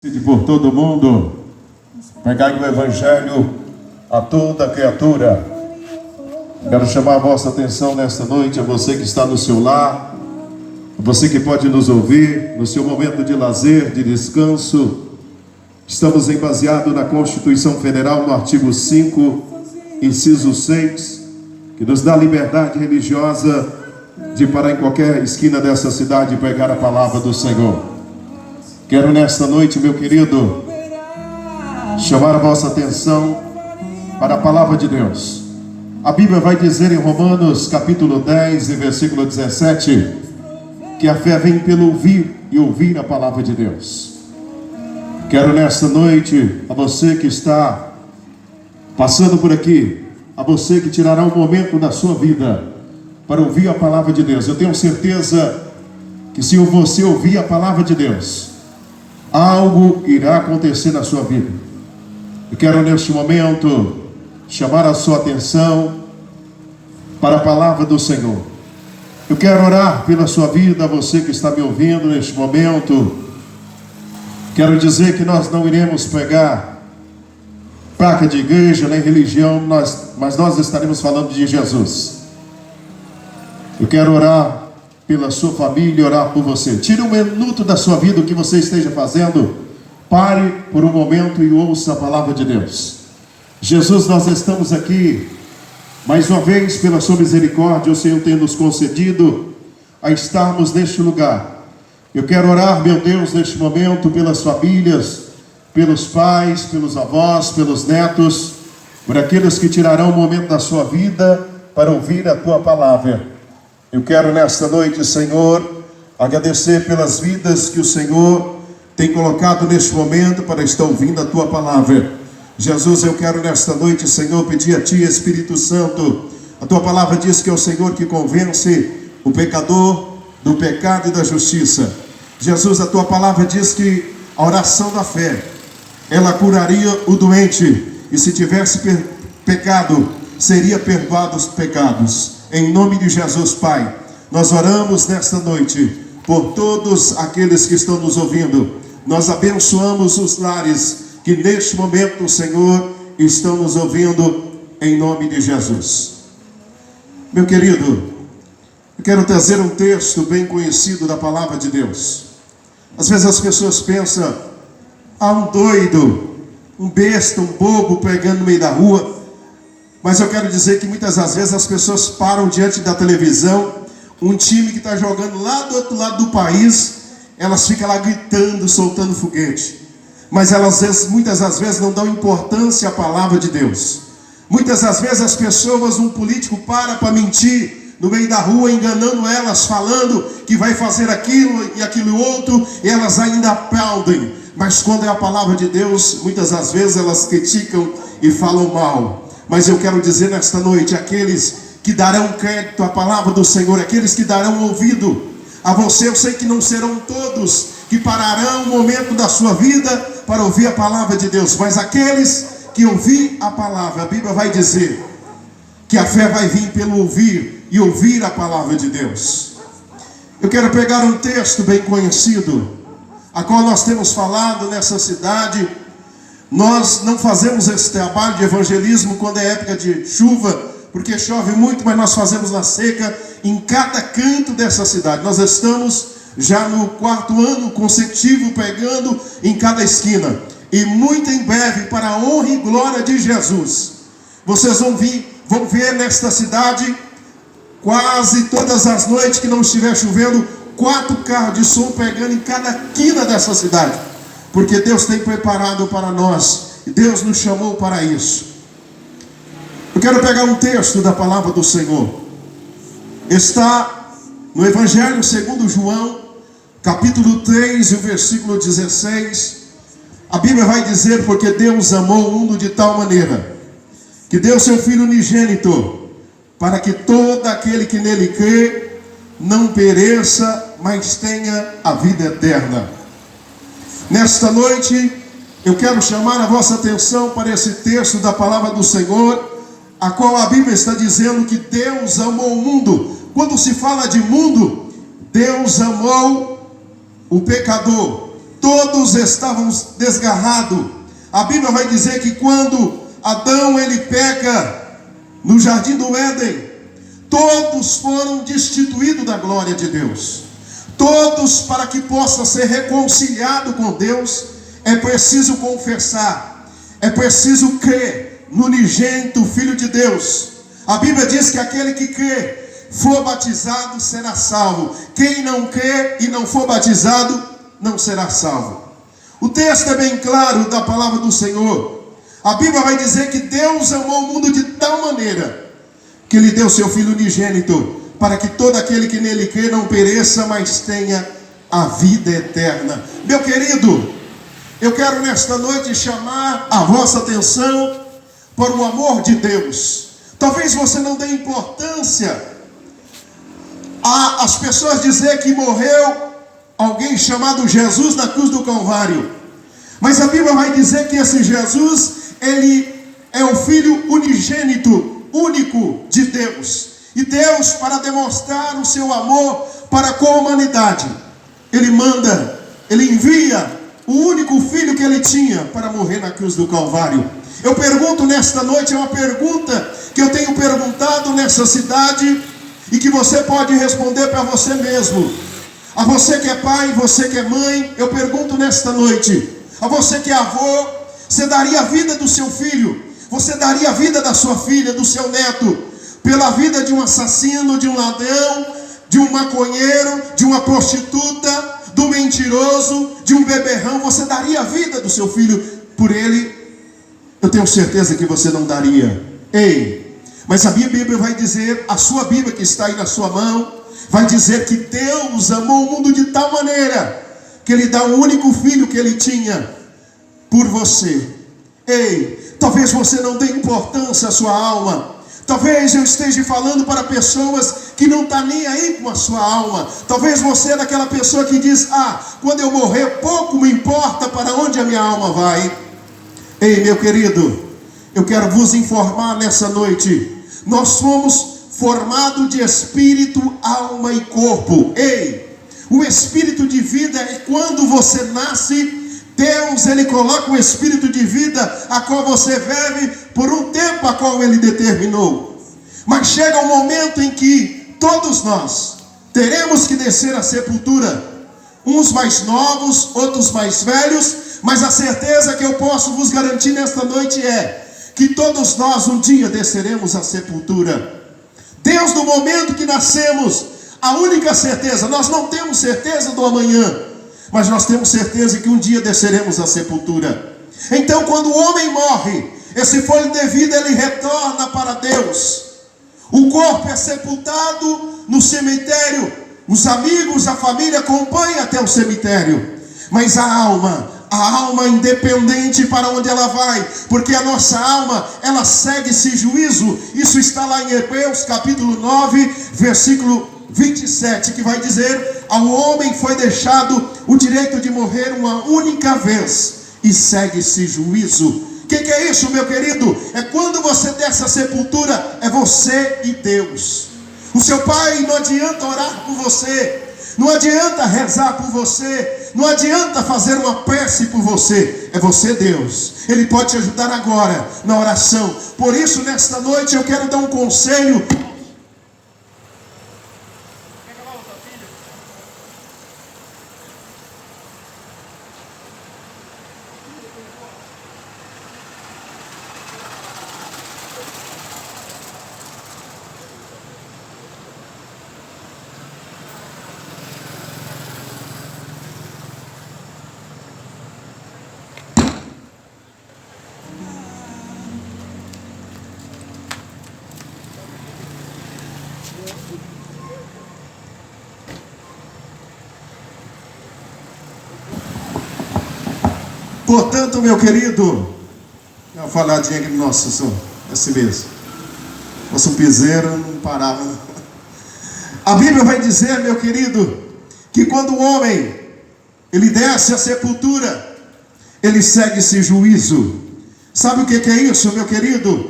Por todo mundo, pregai o Evangelho a toda criatura. Quero chamar a vossa atenção nesta noite, a você que está no seu lar, a você que pode nos ouvir no seu momento de lazer, de descanso. Estamos baseados na Constituição Federal, no artigo 5, inciso 6, que nos dá liberdade religiosa de parar em qualquer esquina dessa cidade e pregar a palavra do Senhor. Quero nesta noite, meu querido, chamar a vossa atenção para a palavra de Deus. A Bíblia vai dizer em Romanos capítulo 10 e versículo 17, que a fé vem pelo ouvir e ouvir a palavra de Deus. Quero nesta noite, a você que está passando por aqui, a você que tirará um momento da sua vida para ouvir a palavra de Deus. Eu tenho certeza que se você ouvir a palavra de Deus, algo irá acontecer na sua vida. Eu quero neste momento chamar a sua atenção para a palavra do Senhor. Eu quero orar pela sua vida, você que está me ouvindo neste momento. Quero dizer que nós não iremos pegar placa de igreja nem religião, mas nós estaremos falando de Jesus. Eu quero orar pela sua família, orar por você. Tire um minuto da sua vida, o que você esteja fazendo, pare por um momento e ouça a palavra de Deus. Jesus, nós estamos aqui mais uma vez pela sua misericórdia. O Senhor tem nos concedido a estarmos neste lugar. Eu quero orar, meu Deus, neste momento pelas famílias, pelos pais, pelos avós, pelos netos, por aqueles que tirarão um momento da sua vida para ouvir a tua palavra. Eu quero nesta noite, Senhor, agradecer pelas vidas que o Senhor tem colocado neste momento para estar ouvindo a tua palavra. Jesus, eu quero nesta noite, Senhor, pedir a ti, Espírito Santo. A tua palavra diz que é o Senhor que convence o pecador do pecado e da justiça. Jesus, a tua palavra diz que a oração da fé, ela curaria o doente, e se tivesse pecado, seria perdoado os pecados. Em nome de Jesus, Pai, nós oramos nesta noite por todos aqueles que estão nos ouvindo. Nós abençoamos os lares que neste momento, Senhor, estão nos ouvindo, em nome de Jesus. Meu querido, eu quero trazer um texto bem conhecido da palavra de Deus. Às vezes as pessoas pensam, um doido, um besta, um bobo pregando no meio da rua. Mas eu quero dizer que muitas das vezes as pessoas param diante da televisão, um time que está jogando lá do outro lado do país, elas ficam lá gritando, soltando foguete. Mas elas muitas das vezes não dão importância à palavra de Deus. Muitas das vezes as pessoas, um político para mentir no meio da rua, enganando elas, falando que vai fazer aquilo e aquilo outro, e elas ainda aplaudem. Mas quando é a palavra de Deus, muitas das vezes elas criticam e falam mal. Mas eu quero dizer nesta noite, aqueles que darão crédito à palavra do Senhor, aqueles que darão ouvido a você, eu sei que não serão todos que pararão um momento da sua vida para ouvir a palavra de Deus, mas aqueles que ouvir a palavra, a Bíblia vai dizer que a fé vai vir pelo ouvir e ouvir a palavra de Deus. Eu quero pegar um texto bem conhecido, a qual nós temos falado nessa cidade. Nós não fazemos esse trabalho de evangelismo quando é época de chuva, porque chove muito, mas nós fazemos na seca em cada canto dessa cidade. Nós estamos já no 4º ano consecutivo pregando em cada esquina. E muito em breve, para a honra e glória de Jesus, vocês vão ver nesta cidade, quase todas as noites que não estiver chovendo, 4 carros de som pregando em cada quina dessa cidade. Porque Deus tem preparado para nós, e Deus nos chamou para isso. Eu quero pegar um texto da palavra do Senhor. Está no Evangelho segundo João, capítulo 3, e o versículo 16. A Bíblia vai dizer, porque Deus amou o mundo de tal maneira, que deu seu Filho unigênito, para que todo aquele que nele crê, não pereça, mas tenha a vida eterna. Nesta noite, eu quero chamar a vossa atenção para esse texto da palavra do Senhor, a qual a Bíblia está dizendo que Deus amou o mundo. Quando se fala de mundo, Deus amou o pecador, todos estavam desgarrados. A Bíblia vai dizer que quando Adão ele peca no jardim do Éden, todos foram destituídos da glória de Deus. Todos, para que possa ser reconciliado com Deus, é preciso confessar, é preciso crer no unigênito Filho de Deus. A Bíblia diz que aquele que crê, for batizado, será salvo. Quem não crê e não for batizado, não será salvo. O texto é bem claro da palavra do Senhor. A Bíblia vai dizer que Deus amou o mundo de tal maneira que Ele deu seu Filho unigênito, para que todo aquele que nele crê não pereça, mas tenha a vida eterna. Meu querido, eu quero nesta noite chamar a vossa atenção para o amor de Deus. Talvez você não dê importância às pessoas dizer que morreu alguém chamado Jesus na cruz do Calvário, mas a Bíblia vai dizer que esse Jesus, ele é o Filho unigênito, único de Deus. E Deus, para demonstrar o seu amor para com a humanidade, Ele envia o único filho que Ele tinha para morrer na cruz do Calvário. Eu pergunto nesta noite, é uma pergunta que eu tenho perguntado nessa cidade, e que você pode responder para você mesmo. A você que é pai, você que é mãe, eu pergunto nesta noite, a você que é avô, você daria a vida do seu filho, você daria a vida da sua filha, do seu neto, pela vida de um assassino, de um ladrão, de um maconheiro, de uma prostituta, do mentiroso, de um beberrão? Você daria a vida do seu filho por ele? Eu tenho certeza que você não daria. Ei, mas a minha Bíblia vai dizer, a sua Bíblia que está aí na sua mão, vai dizer que Deus amou o mundo de tal maneira que Ele dá o único filho que Ele tinha por você. Ei, talvez você não dê importância à sua alma. Talvez eu esteja falando para pessoas que não estão nem aí com a sua alma. Talvez você é daquela pessoa que diz, quando eu morrer, pouco me importa para onde a minha alma vai. Ei, meu querido, eu quero vos informar nessa noite, nós somos formados de espírito, alma e corpo. Ei, o espírito de vida é quando você nasce. Deus, Ele coloca um espírito de vida, a qual você vive por um tempo a qual Ele determinou. Mas chega um momento em que todos nós teremos que descer à sepultura. Uns mais novos, outros mais velhos. Mas a certeza que eu posso vos garantir nesta noite é que todos nós um dia desceremos à sepultura. Deus, no momento que nascemos, a única certeza, nós não temos certeza do amanhã, mas nós temos certeza que um dia desceremos à sepultura. Então, quando o homem morre, esse fôlego de vida ele retorna para Deus. O corpo é sepultado no cemitério. Os amigos, a família acompanham até o cemitério. Mas a alma independente para onde ela vai, porque a nossa alma, ela segue esse juízo. Isso está lá em Hebreus capítulo 9, versículo 27, que vai dizer: ao homem foi deixado o direito de morrer uma única vez, e segue-se juízo. O que é isso, meu querido? É quando você desce à sepultura, é você e Deus. O seu pai não adianta orar por você, não adianta rezar por você, não adianta fazer uma prece por você. É você, Deus. Ele pode te ajudar agora na oração. Por isso, nesta noite, eu quero dar um conselho. Portanto, meu querido, dá uma faladinha aqui no nosso som, assim mesmo. Nosso piseiro não parava. A Bíblia vai dizer, meu querido, que quando o homem ele desce à sepultura, ele segue esse juízo. Sabe o que é isso, meu querido?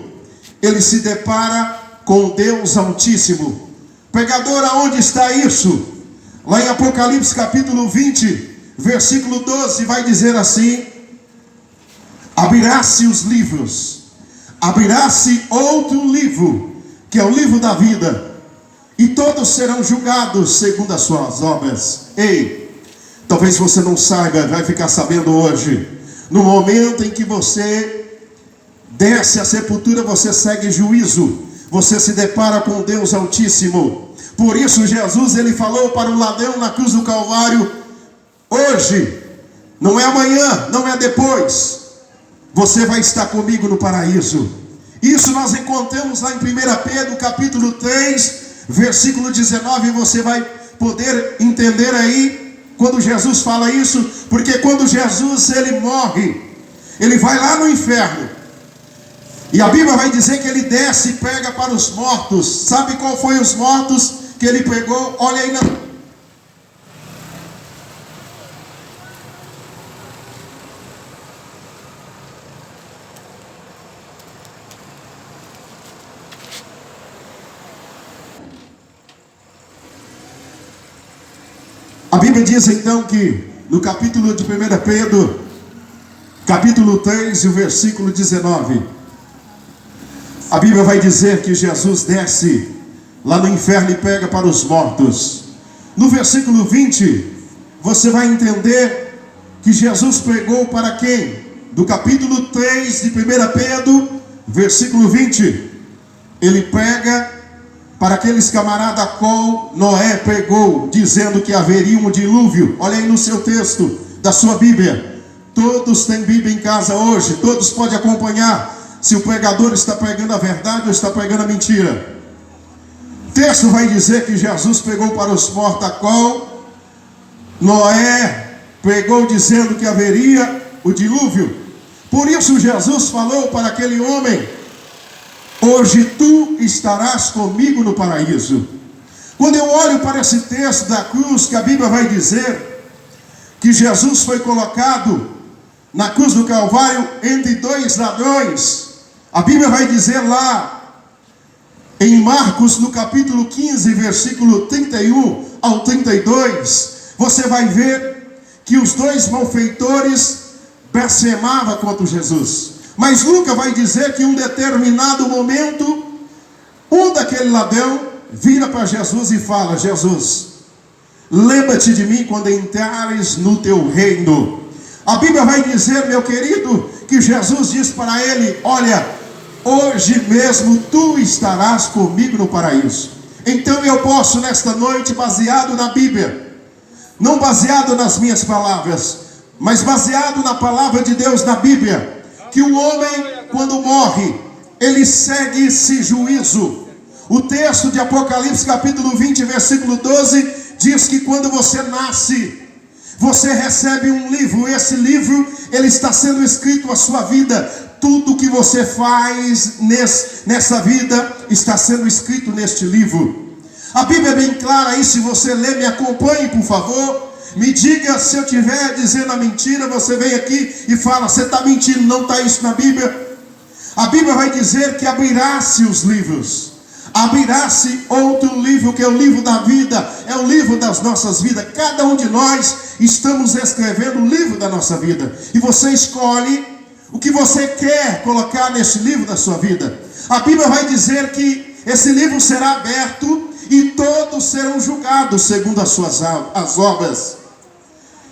Ele se depara com Deus Altíssimo. Pregador, aonde está isso? Lá em Apocalipse capítulo 20, versículo 12, vai dizer assim: abrirá-se os livros, abrirá-se outro livro, que é o livro da vida, e todos serão julgados segundo as suas obras. Ei, talvez você não saiba, vai ficar sabendo hoje. No momento em que você desce à sepultura, você segue juízo, você se depara com Deus Altíssimo. Por isso Jesus, ele falou para o ladrão na cruz do Calvário: hoje, não é amanhã, não é depois, você vai estar comigo no paraíso. Isso nós encontramos lá em 1 Pedro capítulo 3, versículo 19. Você vai poder entender aí quando Jesus fala isso, porque quando Jesus ele morre, ele vai lá no inferno, e a Bíblia vai dizer que ele desce e pega para os mortos. Sabe qual foi os mortos que ele pegou? Olha aí na... A Bíblia diz então que no capítulo de 1 Pedro, capítulo 3, o versículo 19, a Bíblia vai dizer que Jesus desce lá no inferno e pega para os mortos. No versículo 20, você vai entender que Jesus pregou para quem? Do capítulo 3 de 1 Pedro, versículo 20, ele prega para aqueles camaradas a qual Noé pregou, dizendo que haveria um dilúvio. Olha aí no seu texto da sua Bíblia. Todos têm Bíblia em casa hoje, todos podem acompanhar se o pregador está pregando a verdade ou está pregando a mentira. O texto vai dizer que Jesus pregou para os mortos, a qual Noé pregou, dizendo que haveria o dilúvio. Por isso Jesus falou para aquele homem: hoje tu estarás comigo no paraíso. Quando eu olho para esse texto da cruz, que a Bíblia vai dizer que Jesus foi colocado na cruz do Calvário entre dois ladrões, a Bíblia vai dizer lá em Marcos, no capítulo 15, versículo 31 ao 32, você vai ver que os dois malfeitores blasfemavam contra Jesus. Mas Lucas vai dizer que em um determinado momento, um daquele ladrão vira para Jesus e fala: Jesus, lembra-te de mim quando entrares no teu reino. A Bíblia vai dizer, meu querido, que Jesus diz para ele: olha, hoje mesmo tu estarás comigo no paraíso. Então eu posso nesta noite, baseado na Bíblia, não baseado nas minhas palavras, mas baseado na palavra de Deus na Bíblia, que o homem, quando morre, ele segue esse juízo. O texto de Apocalipse capítulo 20, versículo 12, diz que quando você nasce, você recebe um livro. Esse livro, ele está sendo escrito a sua vida. Tudo que você faz nessa vida está sendo escrito neste livro. A Bíblia é bem clara aí. Se você ler, me acompanhe, por favor. Me diga se eu estiver dizendo a mentira. Você vem aqui e fala: você está mentindo, não está isso na Bíblia. A Bíblia vai dizer que abrirá-se os livros. Abrirá-se outro livro, que é o livro da vida, é o livro das nossas vidas. Cada um de nós estamos escrevendo o livro da nossa vida, e você escolhe o que você quer colocar nesse livro da sua vida. A Bíblia vai dizer que esse livro será aberto e todos serão julgados segundo as obras.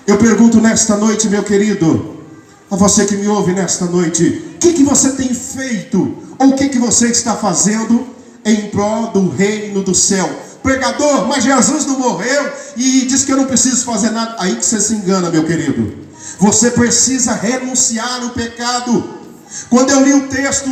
Eu pergunto nesta noite, meu querido, a você que me ouve nesta noite: o que você tem feito, ou o que você está fazendo em prol do reino do céu? Pregador, mas Jesus não morreu e diz que eu não preciso fazer nada. Aí que você se engana, meu querido. Você precisa renunciar ao pecado. Quando eu li o texto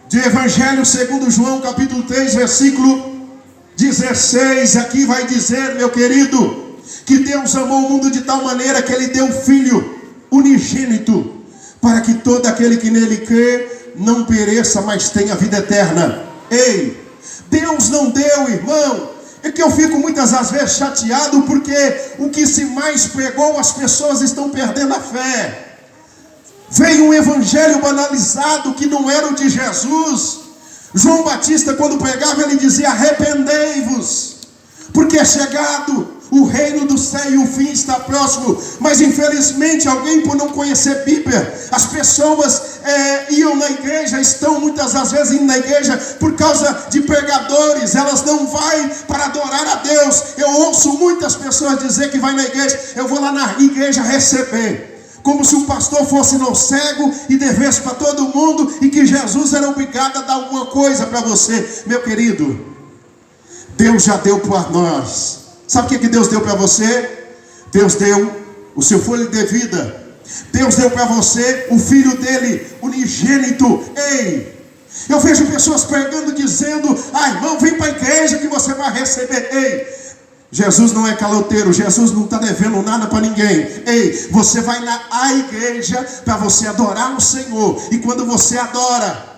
de Evangelho segundo João, capítulo 3, versículo 16, aqui vai dizer, meu querido, que Deus amou o mundo de tal maneira que Ele deu o Filho unigênito, para que todo aquele que nele crê não pereça, mas tenha vida eterna. Ei, Deus não deu, irmão. É que eu fico muitas às vezes chateado, porque o que se mais pregou, as pessoas estão perdendo a fé. Veio um evangelho banalizado que não era o de Jesus. João Batista, quando pregava, ele dizia: arrependei-vos, porque é chegado O reino do céu e o fim está próximo. Mas infelizmente alguém, por não conhecer Bíblia, as pessoas iam na igreja, estão muitas das vezes indo na igreja por causa de pregadores. Elas não vão para adorar a Deus. Eu ouço muitas pessoas dizer que vai na igreja, eu vou lá na igreja receber, como se o pastor fosse no cego e devesse para todo mundo, e que Jesus era obrigado a dar alguma coisa para você. Meu querido, Deus já deu para nós. Sabe o que Deus deu para você? Deus deu o seu fôlego de vida. Deus deu para você o filho dele, unigênito. Ei, eu vejo pessoas pregando dizendo: irmão, vem para a igreja que você vai receber. Ei, Jesus não é caloteiro, Jesus não está devendo nada para ninguém. Ei, você vai na igreja para você adorar o Senhor. E quando você adora,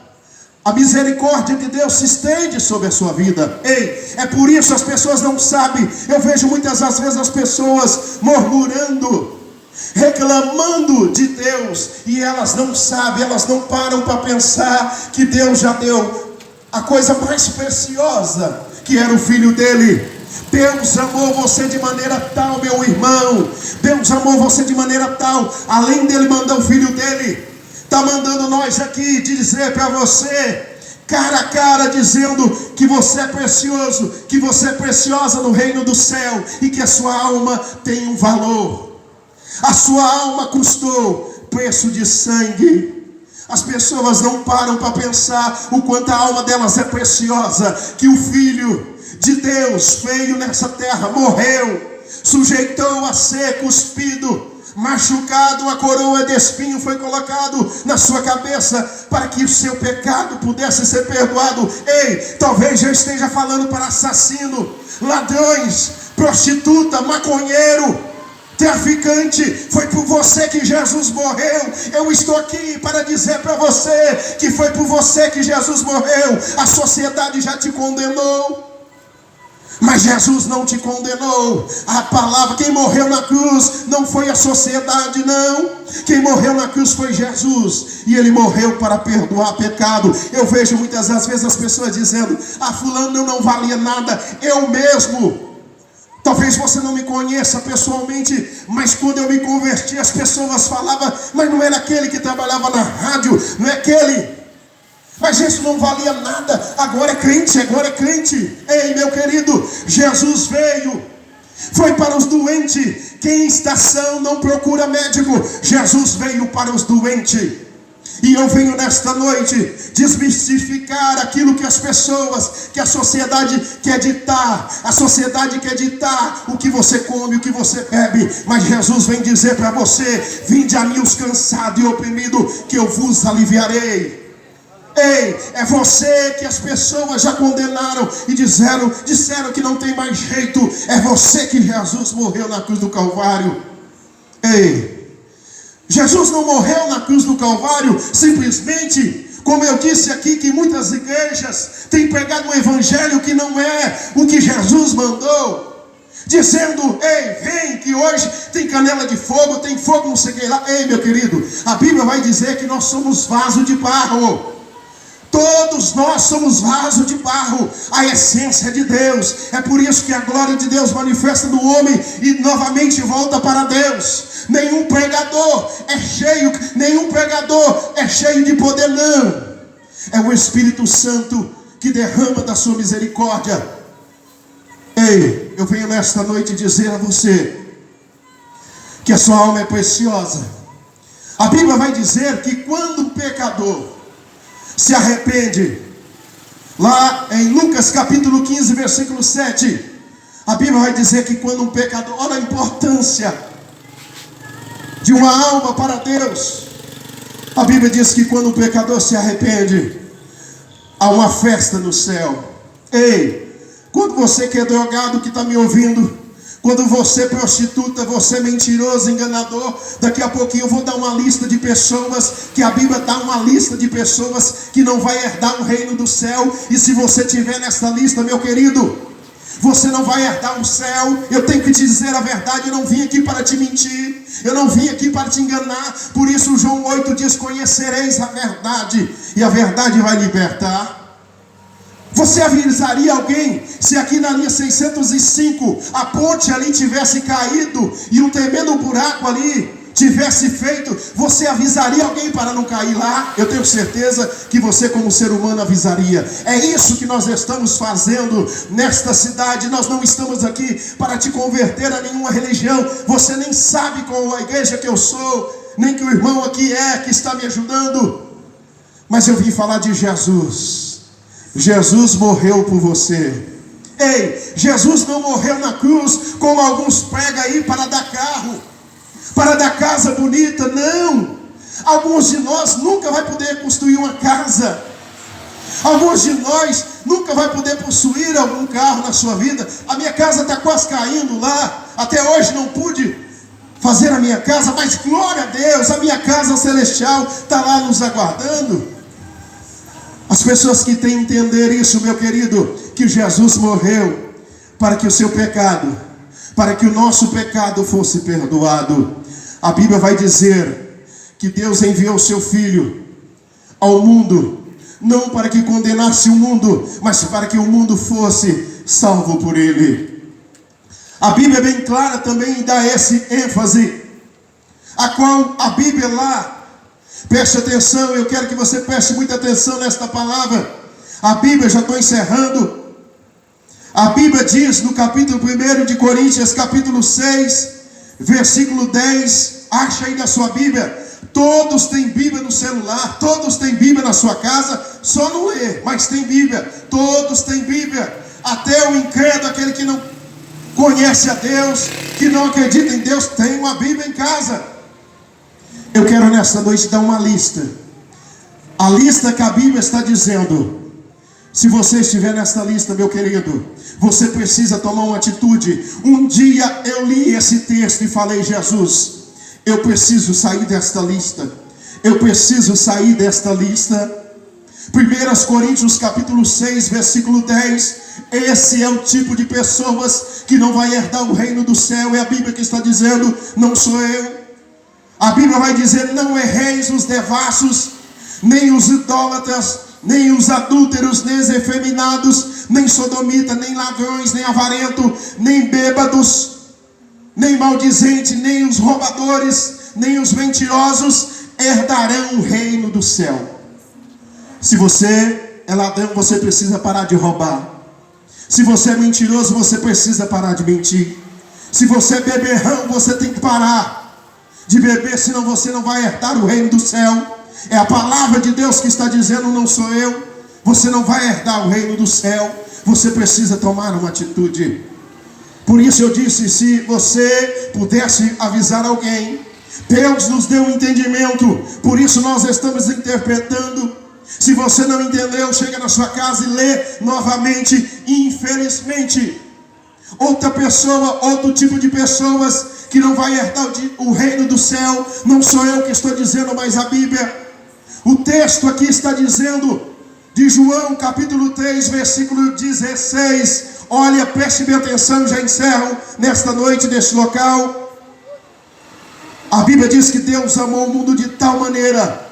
a misericórdia de Deus se estende sobre a sua vida. Ei, é por isso as pessoas não sabem. Eu vejo muitas das vezes as pessoas murmurando, reclamando de Deus, e elas não sabem, elas não param para pensar que Deus já deu a coisa mais preciosa, que era o filho dele. Deus amou você de maneira tal, meu irmão. Deus amou você de maneira tal, além dele mandar o filho dele, está mandando nós aqui dizer para você, cara a cara, dizendo que você é precioso, que você é preciosa no reino do céu, e que a sua alma tem um valor. A sua alma custou preço de sangue. As pessoas não param para pensar o quanto a alma delas é preciosa, que o Filho de Deus veio nessa terra, morreu, sujeitou a ser cuspido, machucado, a coroa de espinho foi colocado na sua cabeça para que o seu pecado pudesse ser perdoado. Ei, talvez eu esteja falando para assassino, ladrões, prostituta, maconheiro, traficante. Foi por você que Jesus morreu. Eu estou aqui para dizer para você que foi por você que Jesus morreu. A sociedade já te condenou, mas Jesus não te condenou. A palavra, quem morreu na cruz não foi a sociedade, não. Quem morreu na cruz foi Jesus, e ele morreu para perdoar pecado. Eu vejo muitas das vezes as pessoas dizendo: fulano eu não valia nada. Eu mesmo, talvez você não me conheça pessoalmente, mas quando eu me converti, as pessoas falavam: mas não era aquele que trabalhava na rádio, não é aquele. Mas isso não valia nada, agora é crente, agora é crente. Ei, meu querido, Jesus veio, foi para os doentes. Quem está são não procura médico. Jesus veio para os doentes. E eu venho nesta noite desmistificar aquilo que as pessoas, que a sociedade quer ditar. A sociedade quer ditar o que você come, o que você bebe. Mas Jesus vem dizer para você: vinde a mim os cansados e oprimidos, que eu vos aliviarei. Ei, é você que as pessoas já condenaram e disseram que não tem mais jeito. É você que Jesus morreu na cruz do Calvário. Ei, Jesus não morreu na cruz do Calvário simplesmente, como eu disse aqui, que muitas igrejas têm pregado um evangelho que não é o que Jesus mandou, dizendo: ei, vem que hoje tem canela de fogo, tem fogo não sei o que lá. Ei, meu querido, a Bíblia vai dizer que nós somos vaso de barro. Todos nós somos vaso de barro, a essência de Deus. É por isso que a glória de Deus manifesta no homem e novamente volta para Deus. Nenhum pregador é cheio de poder, não. É o Espírito Santo que derrama da sua misericórdia. Ei, eu venho nesta noite dizer a você que a sua alma é preciosa. A Bíblia vai dizer que quando o pecador se arrepende, lá em Lucas capítulo 15 versículo 7, a Bíblia vai dizer que quando um pecador, olha a importância de uma alma para Deus. A Bíblia diz que quando um pecador se arrepende, há uma festa no céu. Ei, quando você que é drogado, que está me ouvindo, quando você prostituta, você mentiroso, enganador, daqui a pouquinho eu vou dar uma lista de pessoas, que a Bíblia dá uma lista de pessoas que não vai herdar o reino do céu. E se você tiver nessa lista, meu querido, você não vai herdar o céu. Eu tenho que te dizer a verdade, eu não vim aqui para te mentir, eu não vim aqui para te enganar. Por isso João 8 diz: conhecereis a verdade, e a verdade vai libertar. Você avisaria alguém se aqui na linha 605 a ponte ali tivesse caído e um tremendo buraco ali tivesse feito? Você avisaria alguém para não cair lá? Eu tenho certeza que você, como ser humano, avisaria. É isso que nós estamos fazendo nesta cidade. Nós não estamos aqui para te converter a nenhuma religião. Você nem sabe qual a igreja que eu sou, nem que o irmão aqui que está me ajudando. Mas eu vim falar de Jesus. Jesus morreu por você. Ei, Jesus não morreu na cruz como alguns pregam aí para dar carro, para dar casa bonita. Não. Alguns de nós nunca vai poder construir uma casa. Alguns de nós nunca vai poder possuir algum carro na sua vida. A minha casa está quase caindo lá. Até hoje não pude fazer a minha casa, mas glória a Deus, a minha casa celestial está lá nos aguardando. As pessoas que têm que entender isso, meu querido, que Jesus morreu para que o seu pecado, para que o nosso pecado fosse perdoado. A Bíblia vai dizer que Deus enviou o seu Filho ao mundo, não para que condenasse o mundo, mas para que o mundo fosse salvo por ele. A Bíblia é bem clara também em dar esse ênfase, a qual a Bíblia lá, preste atenção, eu quero que você preste muita atenção nesta palavra. A Bíblia, já estou encerrando. A Bíblia diz no capítulo 1 de Coríntios, capítulo 6, versículo 10. Acha aí na sua Bíblia. Todos têm Bíblia no celular, todos têm Bíblia na sua casa, só não lê, mas tem Bíblia. Todos têm Bíblia. Até o incrédulo, aquele que não conhece a Deus, que não acredita em Deus, tem uma Bíblia em casa. Eu quero nesta noite dar uma lista. A lista que a Bíblia está dizendo. Se você estiver nesta lista, meu querido, você precisa tomar uma atitude. Um dia eu li esse texto e falei: Jesus, eu preciso sair desta lista. Eu preciso sair desta lista. 1 Coríntios capítulo 6, versículo 10. Esse é o tipo de pessoas que não vai herdar o reino do céu. É a Bíblia que está dizendo, não sou eu. A Bíblia vai dizer: não erreis os devassos, nem os idólatras, nem os adúlteros, nem os efeminados, nem sodomitas, nem ladrões, nem avarento, nem bêbados, nem maldizentes, nem os roubadores, nem os mentirosos herdarão o reino do céu. Se você é ladrão, você precisa parar de roubar. Se você é mentiroso, você precisa parar de mentir. Se você é beberrão, você tem que parar de beber, senão você não vai herdar o reino do céu. É a palavra de Deus que está dizendo, não sou eu. Você não vai herdar o reino do céu. Você precisa tomar uma atitude. Por isso eu disse, se você pudesse avisar alguém, Deus nos deu um entendimento, por isso nós estamos interpretando. Se você não entendeu, chega na sua casa e lê novamente. Infelizmente, outra pessoa, outro tipo de pessoas que não vai herdar o reino do céu, não sou eu que estou dizendo, mas a Bíblia. O texto aqui está dizendo, de João capítulo 3, versículo 16. Olha, preste bem atenção, já encerro nesta noite, neste local. A Bíblia diz que Deus amou o mundo de tal maneira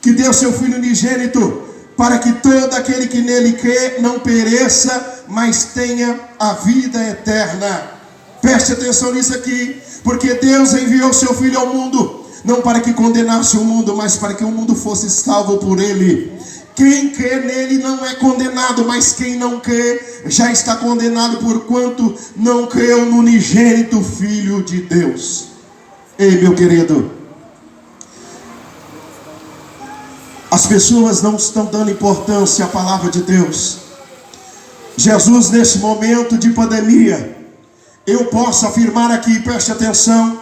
que deu seu Filho unigênito, para que todo aquele que nele crê não pereça, mas tenha a vida eterna. Preste atenção nisso aqui, porque Deus enviou seu Filho ao mundo, não para que condenasse o mundo, mas para que o mundo fosse salvo por ele. Quem crê nele não é condenado, mas quem não crê já está condenado, porquanto não creu no unigênito Filho de Deus. Ei, meu querido, as pessoas não estão dando importância à palavra de Deus. Jesus, nesse momento de pandemia, eu posso afirmar aqui, preste atenção,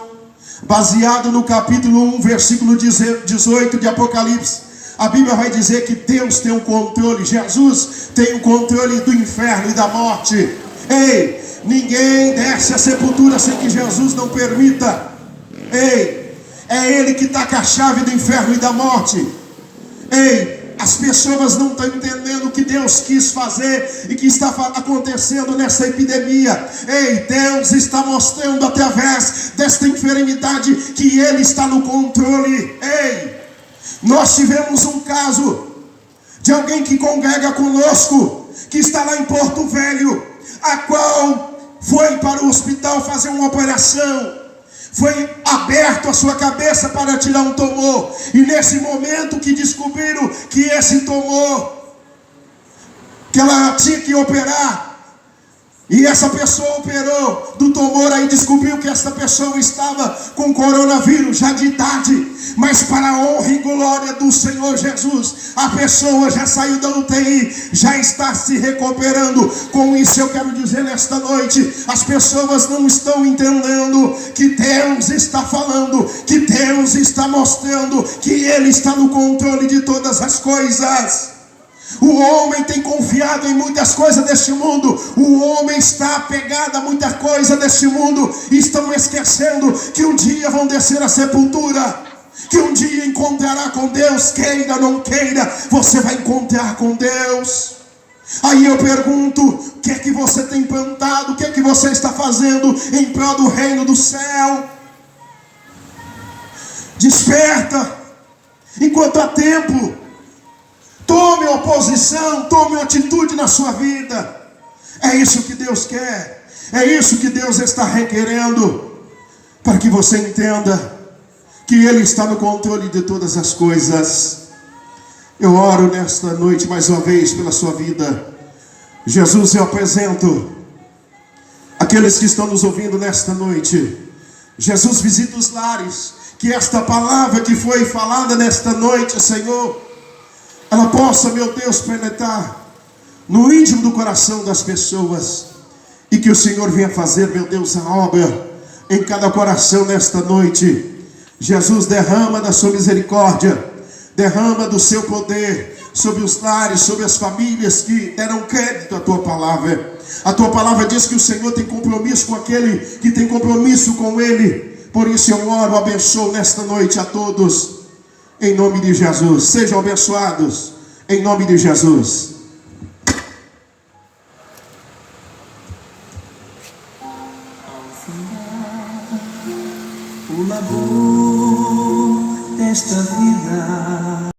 baseado no capítulo 1, versículo 18 de Apocalipse, a Bíblia vai dizer que Deus tem um controle, Jesus tem o controle do inferno e da morte. Ei, ninguém desce à sepultura sem que Jesus não permita. Ei, é Ele que está com a chave do inferno e da morte. Ei, as pessoas não estão entendendo o que Deus quis fazer e que está acontecendo nessa epidemia. Ei, Deus está mostrando através desta enfermidade que Ele está no controle. Ei, nós tivemos um caso de alguém que congrega conosco, que está lá em Porto Velho, a qual foi para o hospital fazer uma operação. Foi aberto a sua cabeça para tirar um tumor. E nesse momento que descobriram que esse tumor, que ela tinha que operar, e essa pessoa operou do tumor, aí descobriu que essa pessoa estava com coronavírus, já de idade. Mas para a honra e glória do Senhor Jesus, a pessoa já saiu da UTI, já está se recuperando. Com isso eu quero dizer nesta noite, as pessoas não estão entendendo que Deus está falando, que Deus está mostrando, que Ele está no controle de todas as coisas. O homem tem confiado em muitas coisas deste mundo. O homem está apegado a muita coisa deste mundo. E estão esquecendo que um dia vão descer a sepultura, que um dia encontrará com Deus. Queira ou não queira, você vai encontrar com Deus. Aí eu pergunto, o que é que você tem plantado? O que é que você está fazendo em prol do reino do céu? Desperta enquanto há tempo. Tome uma posição, tome uma atitude na sua vida. É isso que Deus quer. É isso que Deus está requerendo, para que você entenda que Ele está no controle de todas as coisas. Eu oro nesta noite mais uma vez pela sua vida. Jesus, eu apresento aqueles que estão nos ouvindo nesta noite. Jesus, visita os lares, que esta palavra que foi falada nesta noite, Senhor, ela possa, meu Deus, penetrar no íntimo do coração das pessoas, e que o Senhor venha fazer, meu Deus, a obra em cada coração nesta noite. Jesus, derrama da sua misericórdia, derrama do seu poder sobre os lares, sobre as famílias que deram crédito à tua palavra. A tua palavra diz que o Senhor tem compromisso com aquele que tem compromisso com Ele. Por isso eu oro, abençoo nesta noite a todos, em nome de Jesus. Sejam abençoados, em nome de Jesus. O labor desta vida